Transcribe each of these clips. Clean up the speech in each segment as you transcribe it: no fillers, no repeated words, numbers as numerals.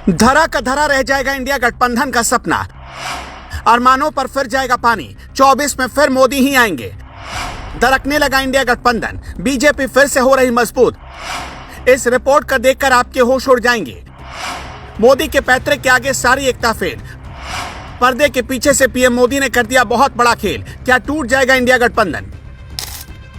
धरा का धरा रह जाएगा इंडिया गठबंधन का सपना। अरमानों पर फिर जाएगा पानी। 24 में फिर मोदी ही आएंगे। दरकने लगा इंडिया गठबंधन। बीजेपी फिर से हो रही मजबूत। इस रिपोर्ट का देखकर आपके होश उड़ जाएंगे। मोदी के पैतृक के आगे सारी एकता फेल। पर्दे के पीछे से पीएम मोदी ने कर दिया बहुत बड़ा खेल। क्या टूट जाएगा इंडिया गठबंधन?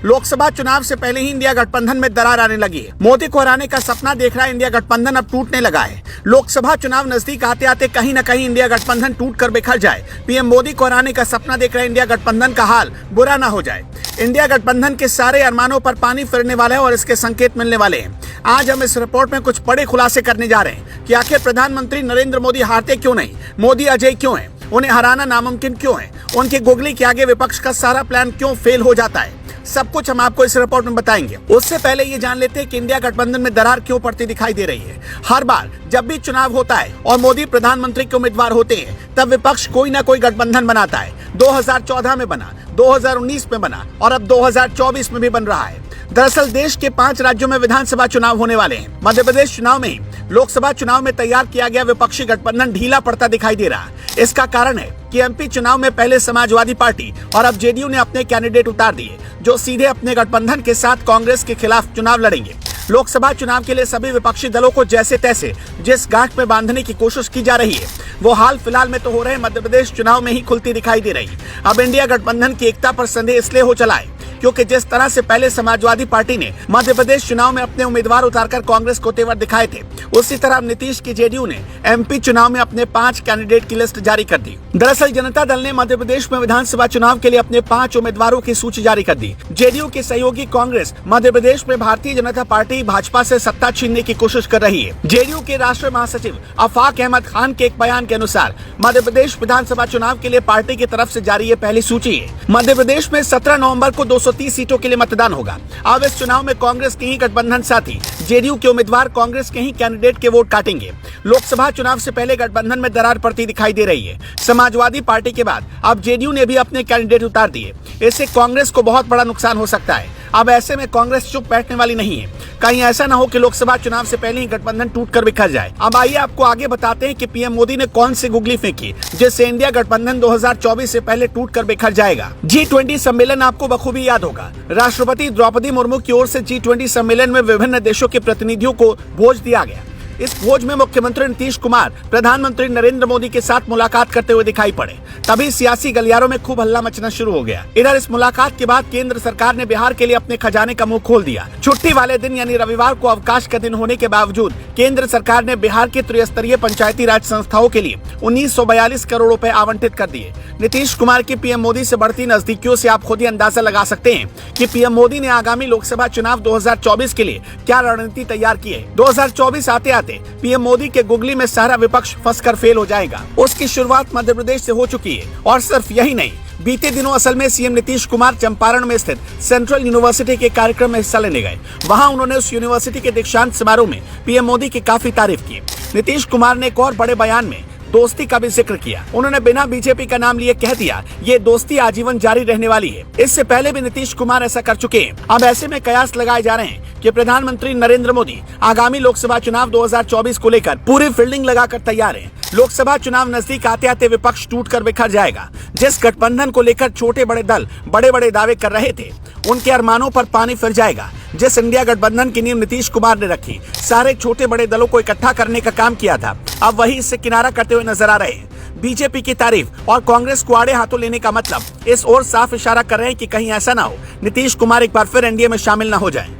लोकसभा चुनाव से पहले ही इंडिया गठबंधन में दरार आने लगी है। मोदी को हराने का सपना देख रहा इंडिया गठबंधन अब टूटने लगा है। लोकसभा चुनाव नजदीक आते आते कहीं न कहीं इंडिया गठबंधन टूट कर बिखर जाए। पीएम मोदी को हराने का सपना देख रहा इंडिया गठबंधन का हाल बुरा ना हो जाए। इंडिया गठबंधन के सारे अरमानों पर पानी फिरने वाला है और इसके संकेत मिलने वाले हैं। आज हम इस रिपोर्ट में कुछ बड़े खुलासे करने जा रहे हैं कि आखिर प्रधानमंत्री नरेंद्र मोदी हारते क्यों नहीं, मोदी अजय क्यों है, उन्हें हराना नामुमकिन क्यों है, उनके गुगली के आगे विपक्ष का सारा प्लान क्यों फेल हो जाता है। सब कुछ हम आपको इस रिपोर्ट में बताएंगे। उससे पहले ये जान लेते हैं कि इंडिया गठबंधन में दरार क्यों पड़ती दिखाई दे रही है। हर बार जब भी चुनाव होता है और मोदी प्रधानमंत्री के उम्मीदवार होते हैं तब विपक्ष कोई ना कोई गठबंधन बनाता है। 2014 में बना, 2019 में बना और अब 2024 में भी बन रहा है। दरअसल देश के 5 राज्यों में विधानसभा चुनाव होने वाले हैं। मध्य प्रदेश चुनाव में ही लोकसभा चुनाव में तैयार किया गया विपक्षी गठबंधन ढीला पड़ता दिखाई दे रहा है। इसका कारण है कि एमपी चुनाव में पहले समाजवादी पार्टी और अब जेडीयू ने अपने कैंडिडेट उतार दिए जो सीधे अपने गठबंधन के साथ कांग्रेस के खिलाफ चुनाव लड़ेंगे। लोकसभा चुनाव के लिए सभी विपक्षी दलों को जैसे तैसे जिस गांठ में बांधने की कोशिश की जा रही है वो हाल फिलहाल में तो हो रहे मध्य प्रदेश चुनाव में ही खुलती दिखाई दे रही है। अब इंडिया गठबंधन की एकता पर संदेह इसलिए हो चला है क्योंकि जिस तरह से पहले समाजवादी पार्टी ने मध्य प्रदेश चुनाव में अपने उम्मीदवार उतारकर कांग्रेस को तेवर दिखाए थे, उसी तरह नीतीश की जेडीयू ने एमपी चुनाव में अपने 5 कैंडिडेट की लिस्ट जारी कर दी। दरअसल जनता दल ने मध्य प्रदेश में विधानसभा चुनाव के लिए अपने 5 उम्मीदवारों की सूची जारी कर दी। जेडीयू की सहयोगी कांग्रेस मध्य प्रदेश में भारतीय जनता पार्टी भाजपा से सत्ता छीनने की कोशिश कर रही है। जेडीयू के राष्ट्रीय महासचिव आफाक अहमद खान के एक बयान के अनुसार मध्य प्रदेश विधानसभा चुनाव के लिए पार्टी की तरफ से जारी ये पहली सूची है। मध्य प्रदेश में 17 नवंबर को 230 सीटों के लिए मतदान होगा। अब इस चुनाव में कांग्रेस के ही गठबंधन साथी जेडीयू के उम्मीदवार कांग्रेस के ही कैंडिडेट के वोट काटेंगे। लोकसभा चुनाव से पहले गठबंधन में दरार पड़ती दिखाई दे रही है। समाजवादी पार्टी के बाद अब जेडीयू ने भी अपने कैंडिडेट उतार दिए। इससे कांग्रेस को बहुत बड़ा नुकसान हो सकता है। अब ऐसे में कांग्रेस चुप बैठने वाली नहीं है। कहीं ऐसा न हो कि लोकसभा चुनाव से पहले ही गठबंधन टूटकर बिखर जाए। अब आइए आपको आगे बताते हैं कि पीएम मोदी ने कौन सी गुगली फेंकी जिससे इंडिया गठबंधन 2024 से पहले टूटकर बिखर जाएगा। G20 सम्मेलन आपको बखूबी याद होगा। राष्ट्रपति द्रौपदी मुर्मू की ओर से G20 सम्मेलन में विभिन्न देशों के प्रतिनिधियों को भोज दिया गया। इस भोज में मुख्यमंत्री नीतीश कुमार प्रधानमंत्री नरेंद्र मोदी के साथ मुलाकात करते हुए दिखाई पड़े। तभी सियासी गलियारों में खूब हल्ला मचना शुरू हो गया। इधर इस मुलाकात के बाद केंद्र सरकार ने बिहार के लिए अपने खजाने का मुंह खोल दिया। छुट्टी वाले दिन यानी रविवार को अवकाश का दिन होने के बावजूद केंद्र सरकार ने बिहार के त्रिस्तरीय पंचायती राज संस्थाओं के लिए 1942 करोड़ रुपए आवंटित कर दिए। नीतीश कुमार की पीएम मोदी से बढ़ती नजदीकियों से आप खुद ही अंदाजा लगा सकते हैं कि पीएम मोदी ने आगामी लोकसभा चुनाव 2024 के लिए क्या रणनीति तैयार की है। 2024 आते आते पीएम मोदी के गुगली में सारा विपक्ष फंसकर फेल हो जाएगा। उसकी शुरुआत मध्य प्रदेश से हो चुकी है और सिर्फ यही नहीं, बीते दिनों असल में सीएम नीतीश कुमार चंपारण में स्थित सेंट्रल यूनिवर्सिटी के कार्यक्रम में हिस्सा लेने गए। वहां उन्होंने उस यूनिवर्सिटी के दीक्षांत समारोह में पीएम मोदी की काफी तारीफ की। नीतीश कुमार ने एक और बड़े बयान में दोस्ती का भी जिक्र किया। उन्होंने बिना बीजेपी का नाम लिए कह दिया ये दोस्ती आजीवन जारी रहने वाली है। इससे पहले भी नीतीश कुमार ऐसा कर चुके हैं। अब ऐसे में कयास लगाए जा रहे हैं कि प्रधानमंत्री नरेंद्र मोदी आगामी लोकसभा चुनाव 2024 को लेकर पूरी फील्डिंग लगाकर तैयार हैं। लोकसभा चुनाव नजदीक आते आते विपक्ष टूटकर बिखर जाएगा। जिस गठबंधन को लेकर छोटे बड़े दल बड़े बड़े दावे कर रहे थे उनके अरमानों पर पानी फिर जाएगा। जिस इंडिया गठबंधन की नींव नीतीश कुमार ने रखी, सारे छोटे बड़े दलों को इकट्ठा करने का काम किया था, अब वही इससे किनारा करते हुए नजर आ रहे हैं। बीजेपी की तारीफ और कांग्रेस को आड़े हाथों लेने का मतलब इस ओर साफ इशारा कर रहे हैं कि कहीं ऐसा ना हो नीतीश कुमार एक बार फिर एनडीए में शामिल न हो जाए।